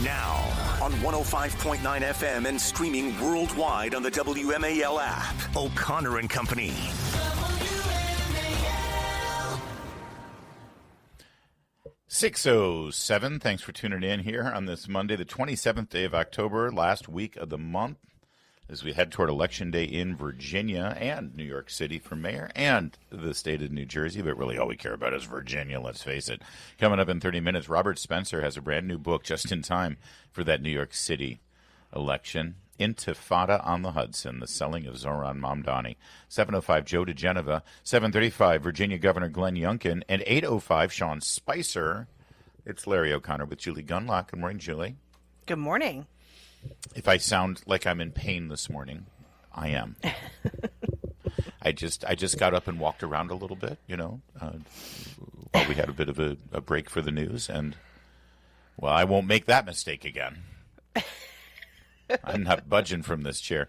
Now, on 105.9 FM and streaming worldwide on the WMAL app. O'Connor and Company. WMAL. 6:07. Thanks for tuning in here on this Monday, the 27th day of October, last week of the month, as we head toward Election Day in Virginia and New York City for mayor and the state of New Jersey. But really all we care about is Virginia, let's face it. Coming up in 30 minutes, Robert Spencer has a brand new book just in time for that New York City election. Intifada on the Hudson, the selling of Zohran Mandani. 7:05, Joe DeGeneva. 7:35, Virginia Governor Glenn Youngkin. And 8:05, Sean Spicer. It's Larry O'Connor with Julie Gunlock. Good morning, Julie. Good morning. If I sound like I'm in pain this morning, I am. I just got up and walked around a little bit, while we had a bit of a break for the news. And, well, I won't make that mistake again. I'm not budging from this chair.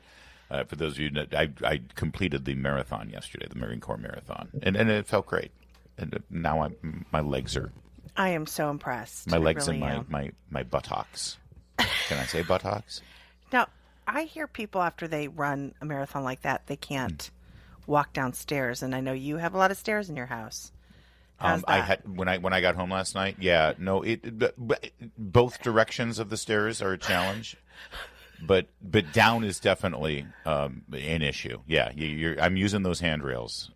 For those of you that I completed the marathon yesterday, the Marine Corps marathon, and it felt great. And now my legs are. I am so impressed. My legs really and my buttocks. Can I say buttocks? Now, I hear people after they run a marathon like that, they can't walk downstairs, and I know you have a lot of stairs in your house. How's that? I had when I got home last night. Yeah, no, both directions of the stairs are a challenge, but down is definitely an issue. Yeah, I'm using those handrails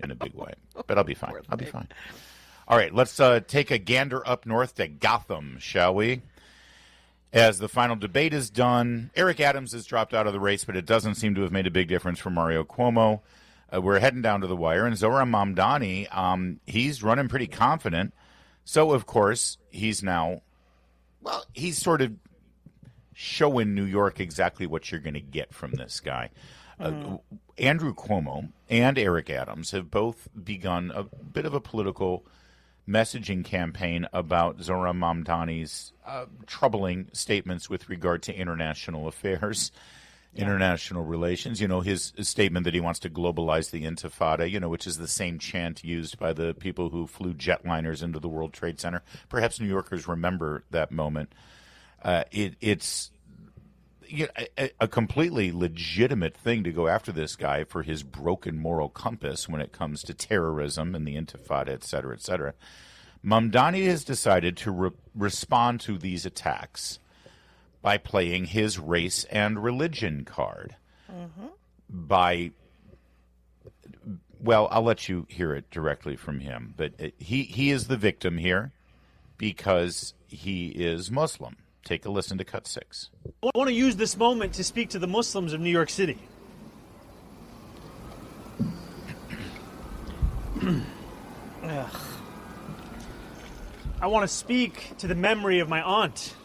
in a big way, but I'll be fine. I'll be fine. All right, let's take a gander up north to Gotham, shall we? As the final debate is done, Eric Adams has dropped out of the race, but it doesn't seem to have made a big difference for Mario Cuomo. We're heading down to the wire, and Zohran Mamdani, he's running pretty confident. So, of course, he's sort of showing New York exactly what you're going to get from this guy. Andrew Cuomo and Eric Adams have both begun a bit of a political messaging campaign about Zohran Mamdani's troubling statements with regard to international affairs, international relations. His statement that he wants to globalize the Intifada, which is the same chant used by the people who flew jetliners into the World Trade Center. Perhaps New Yorkers remember that moment. It's a completely legitimate thing to go after this guy for his broken moral compass when it comes to terrorism and the Intifada, et cetera, et cetera. Mamdani has decided to respond to these attacks by playing his race and religion card. I'll let you hear it directly from him, but he is the victim here because he is Muslim. Take a listen to cut 6. I want to use this moment to speak to the Muslims of New York City. I want to speak to the memory of my aunt.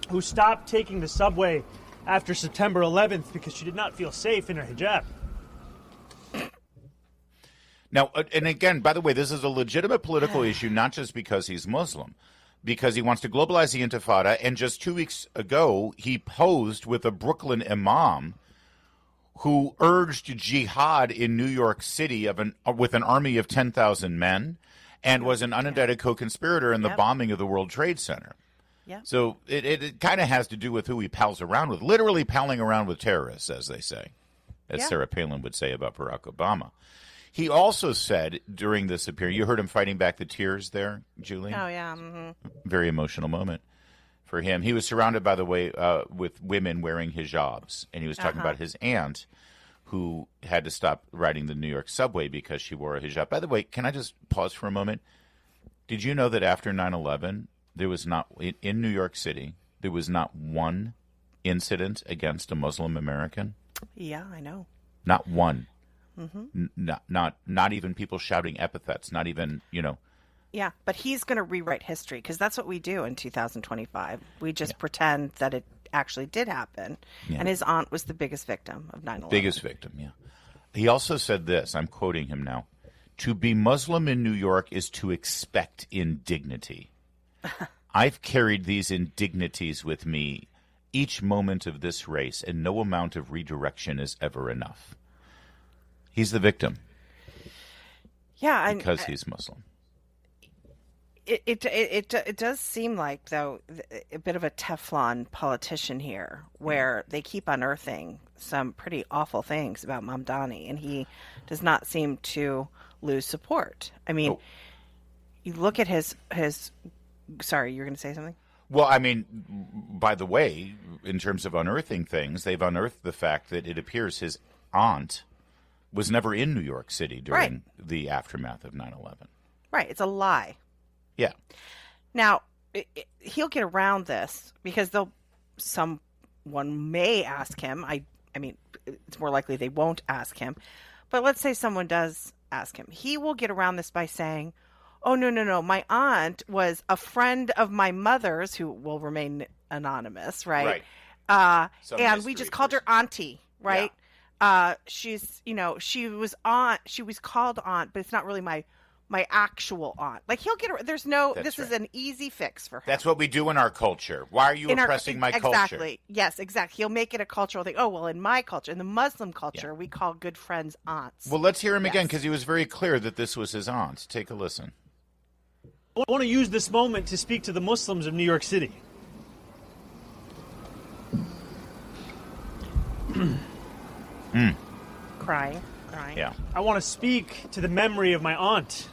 Who stopped taking the subway after September 11th because she did not feel safe in her hijab. Now, and again, by the way, this is a legitimate political issue, not just because he's Muslim, because he wants to globalize the Intifada. And just 2 weeks ago, he posed with a Brooklyn imam who urged jihad in New York City with an army of 10,000 men and was an unindicted co-conspirator in the bombing of the World Trade Center. Yeah. So it kind of has to do with who he pals around with, literally palling around with terrorists, as they say, as Sarah Palin would say about Barack Obama. He also said during this appearance, you heard him fighting back the tears there, Julie? Oh, yeah. Mm-hmm. Very emotional moment for him. He was surrounded, by the way, with women wearing hijabs, and he was talking about his aunt who had to stop riding the New York subway because she wore a hijab. By the way, can I just pause for a moment? Did you know that after 9/11, there was not, in New York City, there was not one incident against a Muslim American? Yeah, I know. Not one. Not even people shouting epithets, not even, Yeah, but he's going to rewrite history because that's what we do in 2025. We just pretend that it actually did happen. Yeah. And his aunt was the biggest victim of 9/11. Biggest victim, yeah. He also said this, I'm quoting him now, "To be Muslim in New York is to expect indignity. I've carried these indignities with me each moment of this race, and no amount of redirection is ever enough." He's the victim. Yeah. Because he's Muslim. It does seem like, though, a bit of a Teflon politician here, where they keep unearthing some pretty awful things about Mandani, and he does not seem to lose support. I mean, you look at his. Sorry, you were going to say something? Well, I mean, by the way, in terms of unearthing things, they've unearthed the fact that it appears his aunt was never in New York City during the aftermath of 9/11. Right. It's a lie. Yeah. Now, he'll get around this because someone may ask him. I mean, it's more likely they won't ask him. But let's say someone does ask him. He will get around this by saying, oh, no. My aunt was a friend of my mother's, who will remain anonymous, right? And we just called her auntie, right? Yeah. She's, she was called aunt, but it's not really my actual aunt. Like, he'll get, this is an easy fix for him. That's what we do in our culture. Why are you oppressing my culture? Exactly. Yes, exactly. He'll make it a cultural thing. Oh, well, in my culture, in the Muslim culture, we call good friends aunts. Well, let's hear him again, because he was very clear that this was his aunt. Take a listen. I want to use this moment to speak to the Muslims of New York City. Crying. Yeah. I want to speak to the memory of my aunt.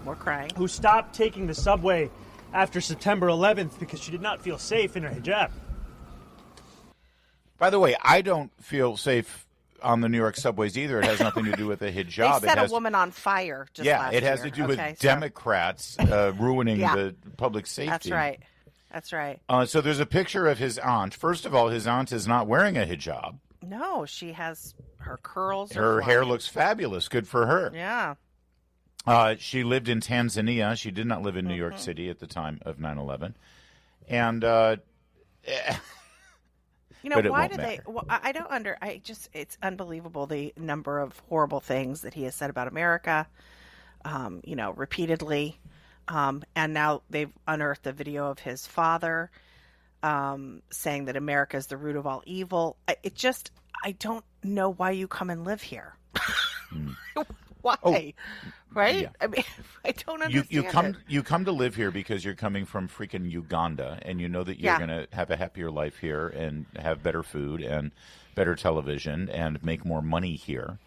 More crying. Who stopped taking the subway after September 11th because she did not feel safe in her hijab. By the way, I don't feel safe on the New York subways either. It has nothing to do with a hijab. They set a woman on fire just last it has year. to do with Democrats ruining the public safety. That's right. So there's a picture of his aunt. First of all, his aunt is not wearing a hijab. No, she has her curls. Her hair looks fabulous. Good for her. Yeah. She lived in Tanzania. She did not live in New York City at the time of 9/11. And why do they? Well, I don't it's unbelievable the number of horrible things that he has said about America, repeatedly. And now they've unearthed a video of his father saying that America is the root of all evil. I don't know why you come and live here. Why? Right? Yeah. I mean, I don't understand You come to live here because you're coming from freaking Uganda, and you know that you're going to have a happier life here and have better food and better television and make more money here.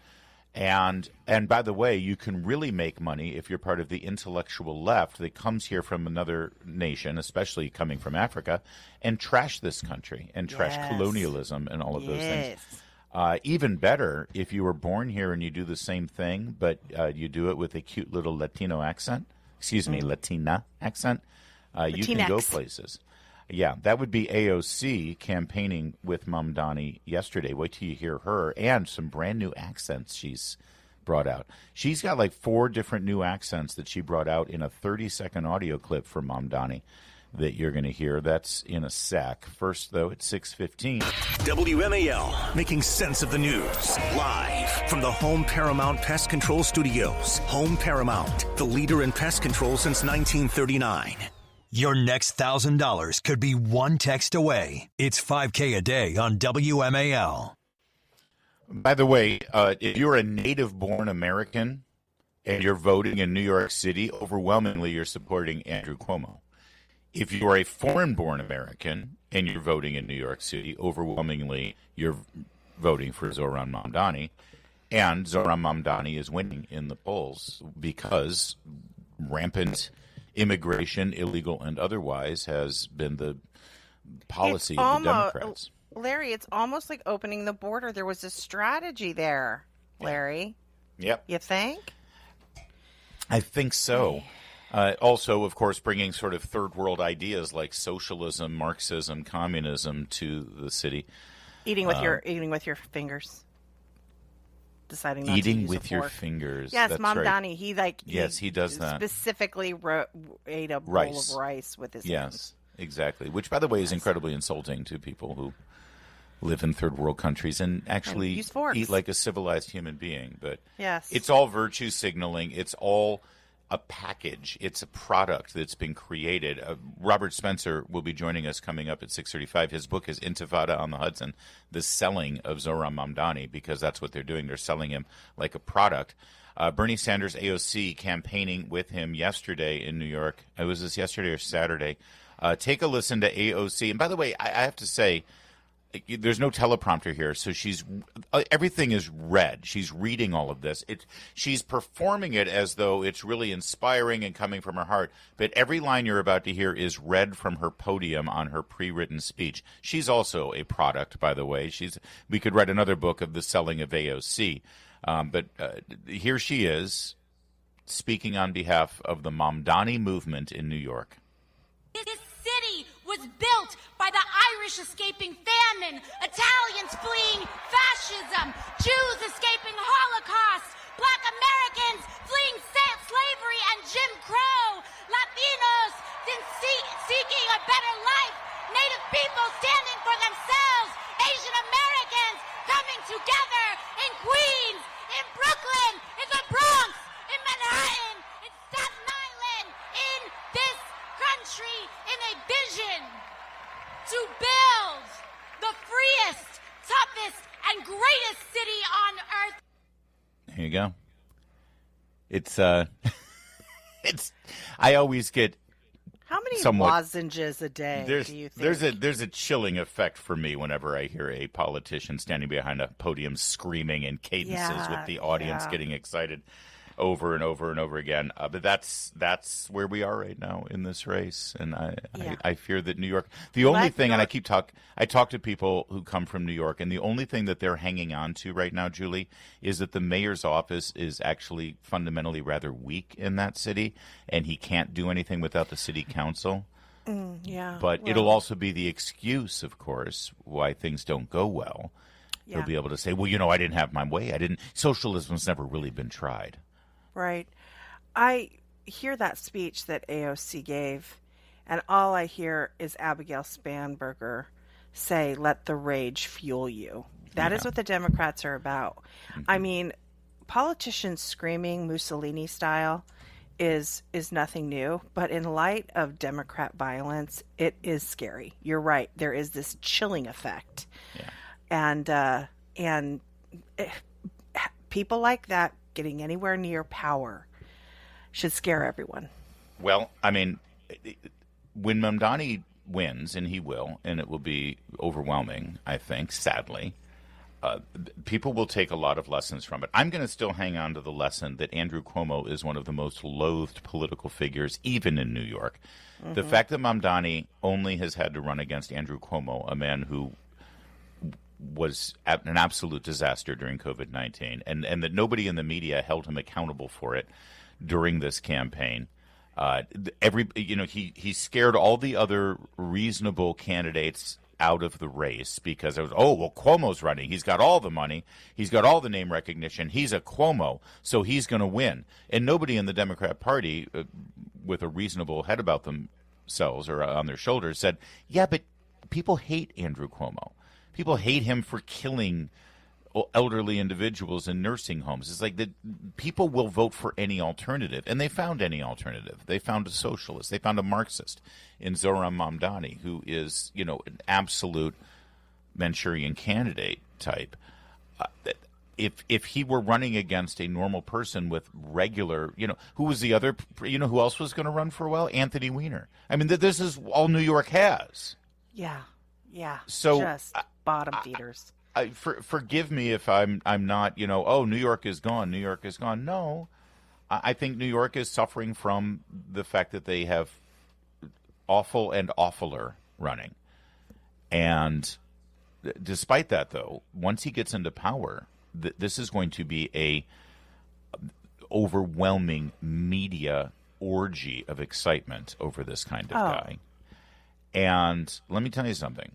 And by the way, you can really make money if you're part of the intellectual left that comes here from another nation, especially coming from Africa, and trash this country and trash colonialism and all of those things. Even better if you were born here and you do the same thing, but you do it with a cute little Latino accent. Latina accent. You can go places. Yeah, that would be AOC campaigning with Mandani yesterday. Wait till you hear her and some brand new accents she's brought out. She's got like 4 different new accents that she brought out in a 30-second audio clip for Mandani that you're going to hear. That's in a sec. First, though, it's 6:15. WMAL, making sense of the news. Live from the Home Paramount Pest Control Studios. Home Paramount, the leader in pest control since 1939. Your next $1,000 could be one text away. It's $5K a day on WMAL. By the way, if you're a native-born American and you're voting in New York City, overwhelmingly you're supporting Andrew Cuomo. If you're a foreign-born American and you're voting in New York City, overwhelmingly you're voting for Zohran Mandani. And Zohran Mandani is winning in the polls because rampant immigration, illegal and otherwise, has been the policy of the Democrats. Larry, it's almost like opening the border. There was a strategy there, Larry. Yep. You think? I think so. Also, of course, bringing sort of third world ideas like socialism, Marxism, communism to the city. Eating with your fingers. Deciding not eating to use with a your fork. fingers. Yes, that's Mandani. Right. He does that. Specifically ate a bowl of rice with his hands. Exactly. Which, by the way, is incredibly insulting to people who live in third world countries and actually use forks. Eat like a civilized human being. But yes, it's all virtue signaling. It's all a package. It's a product that's been created. Robert Spencer will be joining us coming up at 6:35. His book is Intifada on the Hudson, the selling of Zohran Mamdani, because that's what they're doing. They're selling him like a product. Bernie Sanders, AOC, campaigning with him yesterday in New York. Was this yesterday or Saturday? Take a listen to AOC. And by the way, I have to say, there's no teleprompter here, so everything is read. She's reading all of this. She's performing it as though it's really inspiring and coming from her heart. But every line you're about to hear is read from her podium on her pre-written speech. She's also a product, by the way. We could write another book of the selling of AOC. But here she is speaking on behalf of the Mamdani movement in New York. This city was built by the Irish escaping famine, Italians fleeing fascism, Jews escaping Holocaust, Black Americans fleeing slavery and Jim Crow, Latinos seeking a better life, Native people standing for themselves, Asian Americans coming together in Queens, in Brooklyn, in the Bronx, in Manhattan, in Staten Island, in this country, in a vision to build the freest, toughest, and greatest city on earth. There you go. It's I always get How many somewhat, lozenges a day do you think? There's a chilling effect for me whenever I hear a politician standing behind a podium screaming in cadences with the audience getting excited over and over and over again. But that's where we are right now in this race, and I fear that New York. The only thing, and I talk to people who come from New York, and the only thing that they're hanging on to right now, Julie, is that the mayor's office is actually fundamentally rather weak in that city, and he can't do anything without the city council. But it'll also be the excuse, of course, why things don't go well. He'll be able to say, well, I didn't have my way. Socialism's never really been tried. Right. I hear that speech that AOC gave, and all I hear is Abigail Spanberger say, "Let the rage fuel you." That is what the Democrats are about. Mm-hmm. I mean, politicians screaming Mussolini style is nothing new, but in light of Democrat violence, it is scary. You're right. There is this chilling effect. Yeah. And people like that getting anywhere near power should scare everyone. Well, I mean, when Mandani wins, and he will, and it will be overwhelming, I think, sadly, people will take a lot of lessons from it. I'm going to still hang on to the lesson that Andrew Cuomo is one of the most loathed political figures, even in New York. Mm-hmm. The fact that Mandani only has had to run against Andrew Cuomo, a man who was an absolute disaster during COVID-19, and that nobody in the media held him accountable for it during this campaign. He scared all the other reasonable candidates out of the race because it was, Cuomo's running. He's got all the money. He's got all the name recognition. He's a Cuomo, so he's going to win. And nobody in the Democrat Party with a reasonable head about themselves or on their shoulders said, yeah, but people hate Andrew Cuomo. People hate him for killing elderly individuals in nursing homes. It's like that people will vote for any alternative, and they found any alternative. They found a socialist. They found a Marxist in Zohran Mamdani, who is, an absolute Manchurian candidate type. If he were running against a normal person with regular, who was the other, who else was going to run for a while? Anthony Weiner. I mean, this is all New York has. Yeah. So just bottom feeders. Forgive me if I'm not, New York is gone. New York is gone. No, I think New York is suffering from the fact that they have awful and awfuler running. And despite that, though, once he gets into power, this is going to be a overwhelming media orgy of excitement over this kind of guy. And let me tell you something.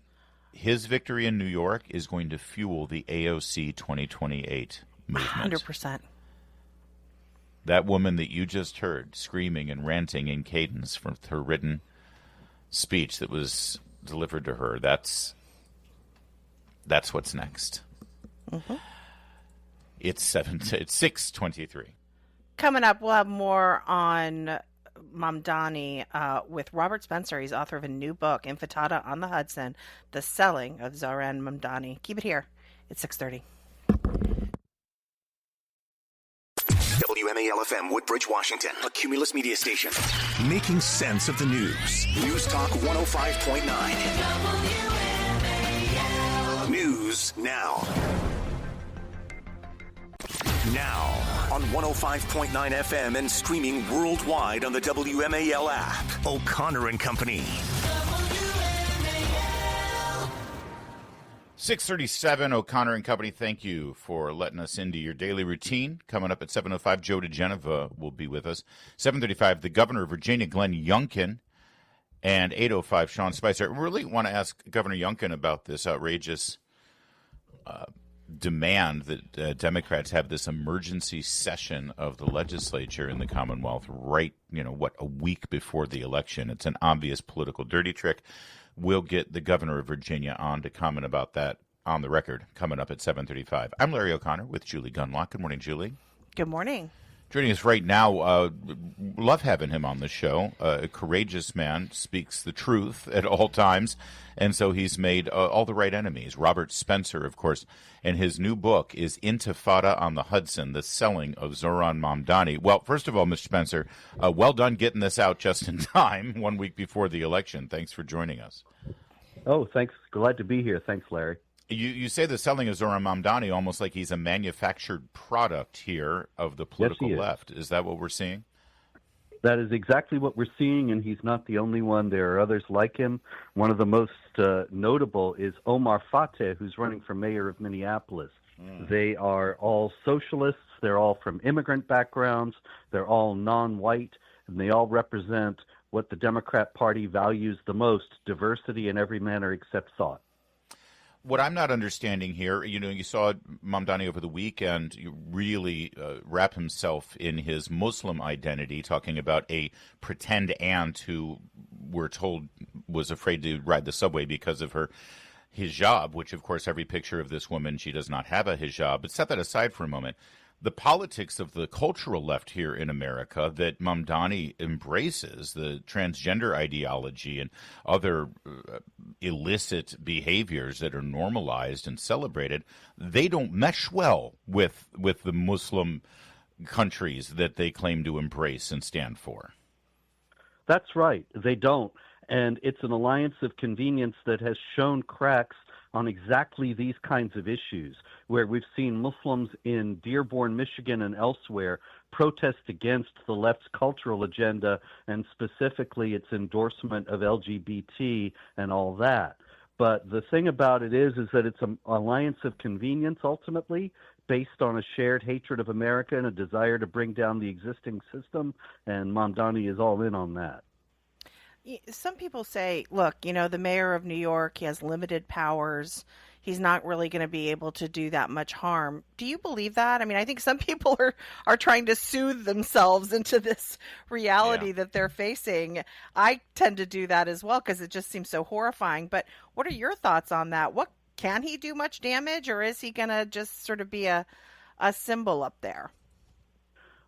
His victory in New York is going to fuel the AOC 2028 movement. 100%. That woman that you just heard screaming and ranting in cadence from her written speech that was delivered to her, that's what's next. Mm-hmm. It's 6:23. Coming up, we'll have more on Mandani with Robert Spencer. He's author of a new book, Intifada on the Hudson, The Selling of Zohran Mandani. Keep it here. It's 6:30. WMAL FM, Woodbridge, Washington, a Cumulus media station. Making sense of the news. News Talk 105.9. News now. Now on 105.9 FM and streaming worldwide on the WMAL app. O'Connor and Company. 6:37, O'Connor and Company. Thank you for letting us into your daily routine. Coming up at 7:05, Joe DeGeneva will be with us. 7:35, the governor of Virginia, Glenn Youngkin, and 8:05, Sean Spicer. I really want to ask Governor Youngkin about this outrageous demand that Democrats have this emergency session of the legislature in the Commonwealth right, a week before the election. It's an obvious political dirty trick. We'll get the governor of Virginia on to comment about that on the record coming up at 7:35. I'm Larry O'Connor with Julie Gunlock. Good morning, Julie. Good morning. Joining us right now, love having him on the show. A courageous man, speaks the truth at all times, and so he's made all the right enemies. Robert Spencer, of course, and his new book is Intifada on the Hudson, The Selling of Zohran Mamdani. Well, first of all, Mr. Spencer, well done getting this out just in time, 1 week before the election. Thanks for joining us. Oh, thanks. Glad to be here. Thanks, Larry. You say the selling of Zohran Mamdani almost like he's a manufactured product here of the political left. Is that what we're seeing? That is exactly what we're seeing, and he's not the only one. There are others like him. One of the most notable is Omar Fateh, who's running for mayor of Minneapolis. They are all socialists. They're all from immigrant backgrounds. They're all non-white, and they all represent what the Democrat Party values the most, diversity in every manner except thought. What I'm not understanding here, you saw Mamdani over the weekend really wrap himself in his Muslim identity, talking about a pretend aunt who we're told was afraid to ride the subway because of her hijab, which, of course, every picture of this woman, she does not have a hijab. But set that aside for a moment. The politics of the cultural left here in America that Mamdani embraces, the transgender ideology and other illicit behaviors that are normalized and celebrated, they don't mesh well with the Muslim countries that they claim to embrace and stand for. That's right. They don't. And it's an alliance of convenience that has shown cracks on exactly these kinds of issues, where we've seen Muslims in Dearborn, Michigan, and elsewhere protest against the left's cultural agenda and specifically its endorsement of LGBT and all that. But the thing about it is that it's an alliance of convenience ultimately, based on a shared hatred of America and a desire to bring down the existing system, and Mamdani is all in on that. Some people say, look, the mayor of New York, he has limited powers. He's not really going to be able to do that much harm. Do you believe that? I mean, I think some people are trying to soothe themselves into this reality that they're facing. I tend to do that as well because it just seems so horrifying. But what are your thoughts on that? Can he do much damage, or is he going to just sort of be a symbol up there?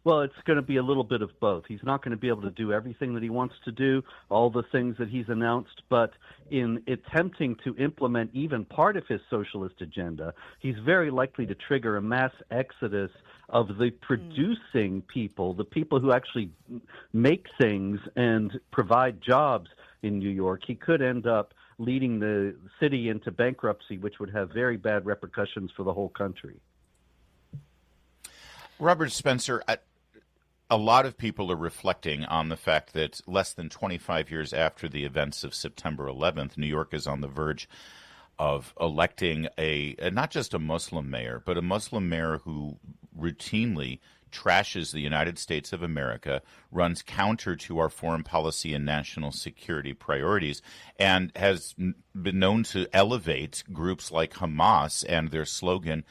Well, it's going to be a little bit of both. He's not going to be able to do everything that he wants to do, all the things that he's announced, but in attempting to implement even part of his socialist agenda, he's very likely to trigger a mass exodus of the producing people, the people who actually make things and provide jobs in New York. He could end up leading the city into bankruptcy, which would have very bad repercussions for the whole country. Robert Spencer, a lot of people are reflecting on the fact that less than 25 years after the events of September 11th, New York is on the verge of electing not just a Muslim mayor, but a Muslim mayor who routinely trashes the United States of America, runs counter to our foreign policy and national security priorities, and has been known to elevate groups like Hamas and their slogan,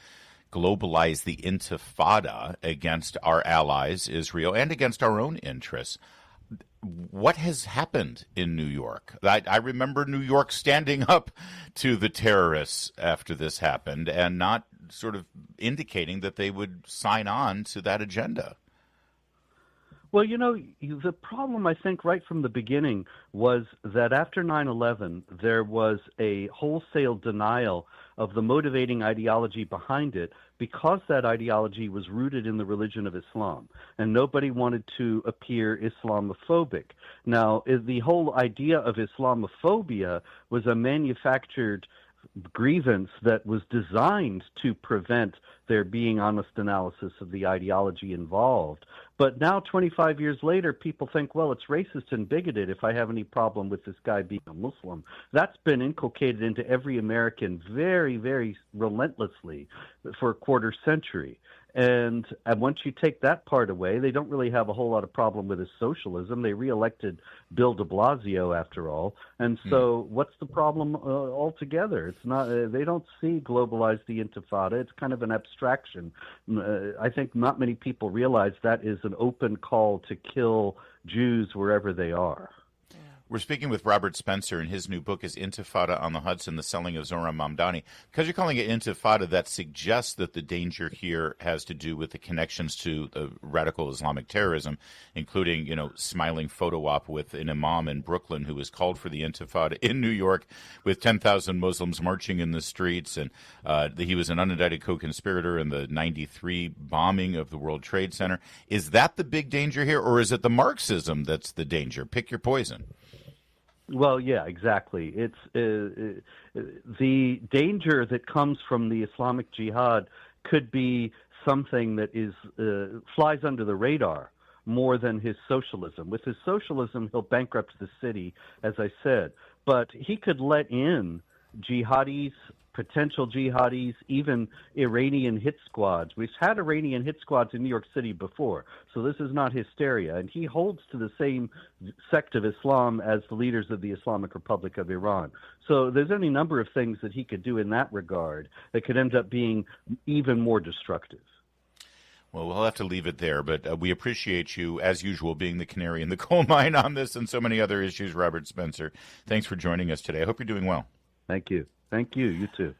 globalize the Intifada, against our allies, Israel, and against our own interests. What has happened in New York? I remember New York standing up to the terrorists after this happened and not sort of indicating that they would sign on to that agenda. Well, the problem, I think, right from the beginning was that after 9/11, there was a wholesale denial of the motivating ideology behind it because that ideology was rooted in the religion of Islam, and nobody wanted to appear Islamophobic. Now, the whole idea of Islamophobia was a manufactured grievance that was designed to prevent there being honest analysis of the ideology involved. But now, 25 years later, people think, well, it's racist and bigoted if I have any problem with this guy being a Muslim. That's been inculcated into every American very, very relentlessly for a quarter century. And once you take that part away, they don't really have a whole lot of problem with his socialism. They reelected Bill de Blasio, after all. And so what's the problem altogether? It's not. They don't see globalized the Intifada. It's kind of an abstraction. I think not many people realize that is an open call to kill Jews wherever they are. We're speaking with Robert Spencer, and his new book is Intifada on the Hudson, the Selling of Zohran Mamdani. Because you're calling it Intifada, that suggests that the danger here has to do with the connections to the radical Islamic terrorism, including, smiling photo op with an imam in Brooklyn who was called for the Intifada in New York with 10,000 Muslims marching in the streets. And he was an unindicted co-conspirator in the 93 bombing of the World Trade Center. Is that the big danger here, or is it the Marxism that's the danger? Pick your poison. Well, yeah, exactly. It's the danger that comes from the Islamic Jihad could be something that is flies under the radar more than his socialism. With his socialism, he'll bankrupt the city, as I said. But he could let in jihadis, potential jihadis, even Iranian hit squads. We've had Iranian hit squads in New York City before, so this is not hysteria. And he holds to the same sect of Islam as the leaders of the Islamic Republic of Iran. So there's any number of things that he could do in that regard that could end up being even more destructive. Well, we'll have to leave it there, but we appreciate you, as usual, being the canary in the coal mine on this and so many other issues, Robert Spencer. Thanks for joining us today. I hope you're doing well. Thank you. Thank you. You too.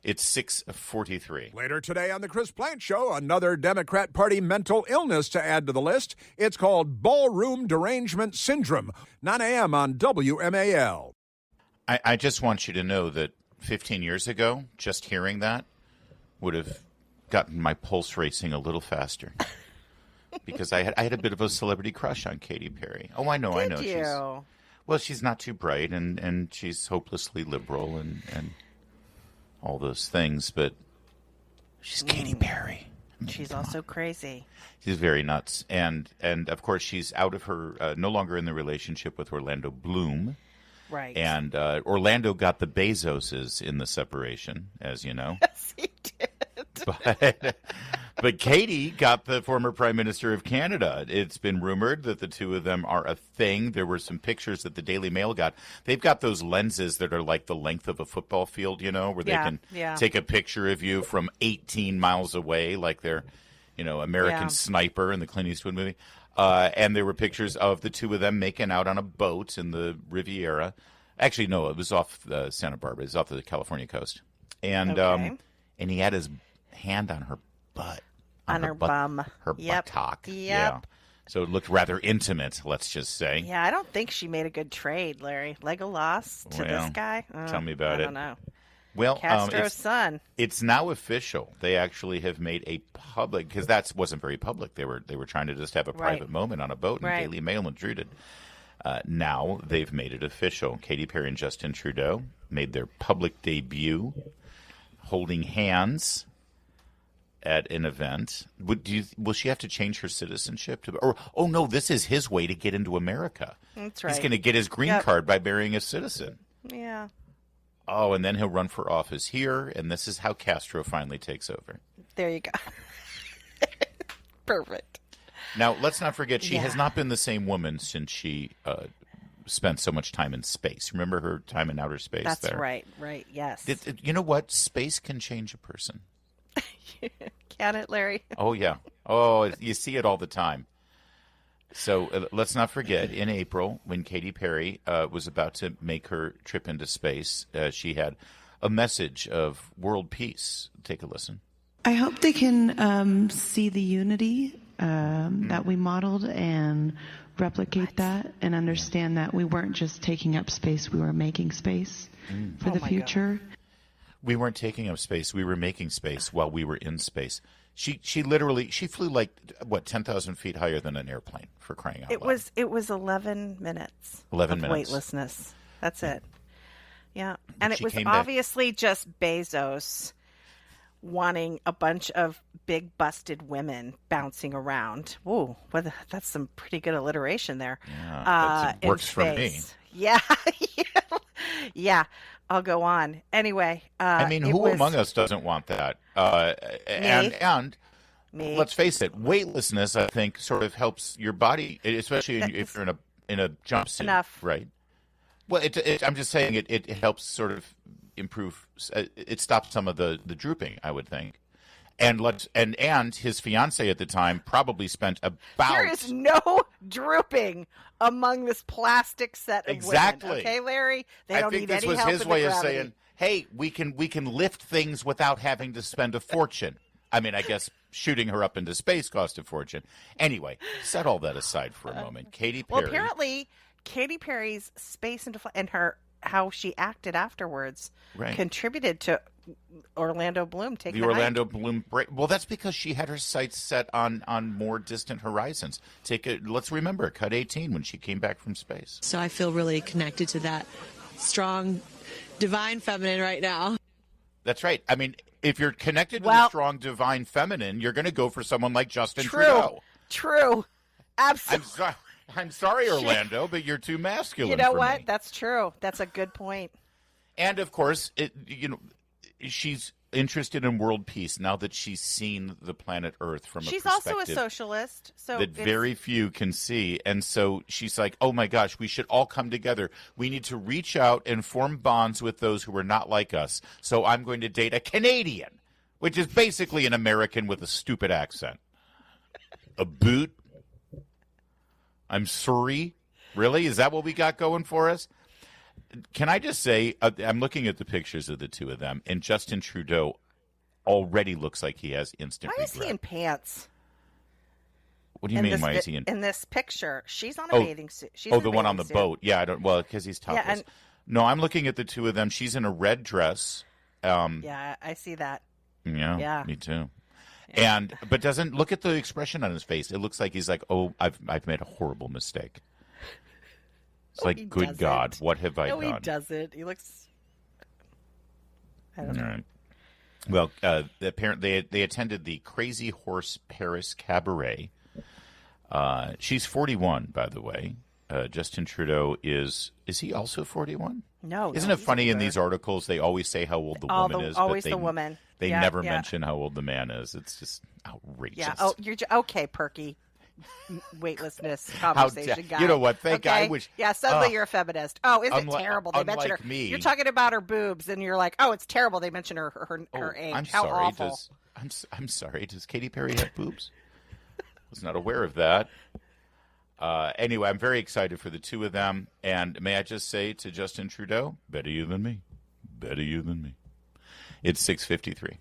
It's 6:43. Later today on The Chris Plante Show, another Democrat Party mental illness to add to the list. It's called ballroom derangement syndrome. 9 a.m. on WMAL. I just want you to know that 15 years ago, just hearing that would have gotten my pulse racing a little faster. Because I had a bit of a celebrity crush on Katy Perry. Oh, I know. Did you? She's not too bright, and she's hopelessly liberal and all those things, but she's Katy Perry. She's also crazy. She's very nuts. And of course, she's out of her, no longer in the relationship with Orlando Bloom. Right. And Orlando got the Bezoses in the separation, as you know. Yes, he did. But Katy got the former Prime Minister of Canada. It's been rumored that the two of them are a thing. There were some pictures that the Daily Mail got. They've got those lenses that are like the length of a football field, where they can take a picture of you from 18 miles away, like they're, American Sniper in the Clint Eastwood movie. And there were pictures of the two of them making out on a boat in the Riviera. Actually, no, it was off Santa Barbara. It was off the California coast. And and he had his hand on her butt. On her bum. Her buttock. Yep. Yeah. So it looked rather intimate, let's just say. Yeah, I don't think she made a good trade, Larry. Legolas to this guy? Tell me about it. I don't know. Well, Castro's son. It's now official. They actually have made a public, because that wasn't very public. They were trying to just have a private moment on a boat, and Daily Mail intruded. Now they've made it official. Katy Perry and Justin Trudeau made their public debut, holding hands at an event. Will she have to change her citizenship oh no, this is his way to get into America. That's right. He's going to get his green card by marrying a citizen. Yeah. Oh, and then he'll run for office here, and this is how Castro finally takes over. There you go. Perfect. Now, let's not forget, she has not been the same woman since she spent so much time in space. Remember her time in outer space? That's right, yes. You know what? Space can change a person. Can it, Larry? Oh, yeah. Oh, you see it all the time. So let's not forget, in April, when Katy Perry was about to make her trip into space, she had a message of world peace. Take a listen. I hope they can see the unity that we modeled and replicate that and understand that we weren't just taking up space, we were making space for the future. God. We weren't taking up space, we were making space while we were in space. She literally flew like 10,000 feet higher than an airplane, for crying out loud. It was 11 minutes. 11 of minutes. Weightlessness. That's it. Yeah, and it was came obviously just Bezos wanting a bunch of big busted women bouncing around. Whoa, that's some pretty good alliteration there. Yeah, that works for me. Yeah, yeah. I'll go on. Anyway, I mean, who among us doesn't want that? And me. Let's face it, weightlessness, I think, sort of helps your body, especially if you're in a jumpsuit. Enough. Right? Well, I'm just saying it helps sort of improve. It stops some of the drooping, I would think. And his fiance at the time probably spent about. There is no drooping among this plastic set of exactly. women. Okay, Larry? They don't need any help. I think this was his way of gravity. saying, "Hey, we can lift things without having to spend a fortune." I mean, I guess shooting her up into space cost a fortune. Anyway, set all that aside for a moment. Katy Perry. Well, apparently, Katy Perry's space into and how she acted afterwards contributed to Orlando Bloom taking the Orlando Bloom break. Well, that's because she had her sights set on more distant horizons. Let's remember Cut 18 when she came back from space. So I feel really connected to that strong, divine feminine right now. That's right. I mean, if you're connected to the strong, divine feminine, you're going to go for someone like Justin Trudeau. True. Absolutely. I'm sorry, Orlando, but you're too masculine. You know for what? me. That's true. That's a good point. And of course, she's interested in world peace now that she's seen the planet Earth from a perspective. She's also a socialist, so that very few can see. And so she's like, "Oh my gosh, we should all come together. We need to reach out and form bonds with those who are not like us. So I'm going to date a Canadian, which is basically an American with a stupid accent. A boot. I'm sorry. Really? Is that what we got going for us?" Can I just say, I'm looking at the pictures of the two of them, and Justin Trudeau already looks like he has instant regret. Why is he in pants? What do you mean, why is he in this picture? She's on a bathing suit. She's the one on the boat. Yeah, because he's topless. Yeah, no, I'm looking at the two of them. She's in a red dress. Yeah, I see that. Yeah, me too. Yeah. But doesn't look at the expression on his face. It looks like he's like, "Oh, I've made a horrible mistake." It's like, good God, what have I done? No, he doesn't. He looks. I don't know. All right. Well, apparently they attended the Crazy Horse Paris Cabaret. She's 41, by the way. Justin Trudeau is he also 41? No. Isn't it funny in these articles they always say how old the woman is? Always but the woman. They never mention how old the man is. It's just outrageous. Yeah. Oh, you're okay, Perky. Weightlessness conversation guy. You know what? Okay? Suddenly you're a feminist. Oh, isn't it terrible? They mention her. Me. You're talking about her boobs, and you're like, oh, it's terrible. They mention her age. I'm How sorry. awful. I'm sorry. Does Katy Perry have boobs? Was not aware of that. Anyway, I'm very excited for the two of them. And may I just say to Justin Trudeau, better you than me. Better you than me. It's 6:53.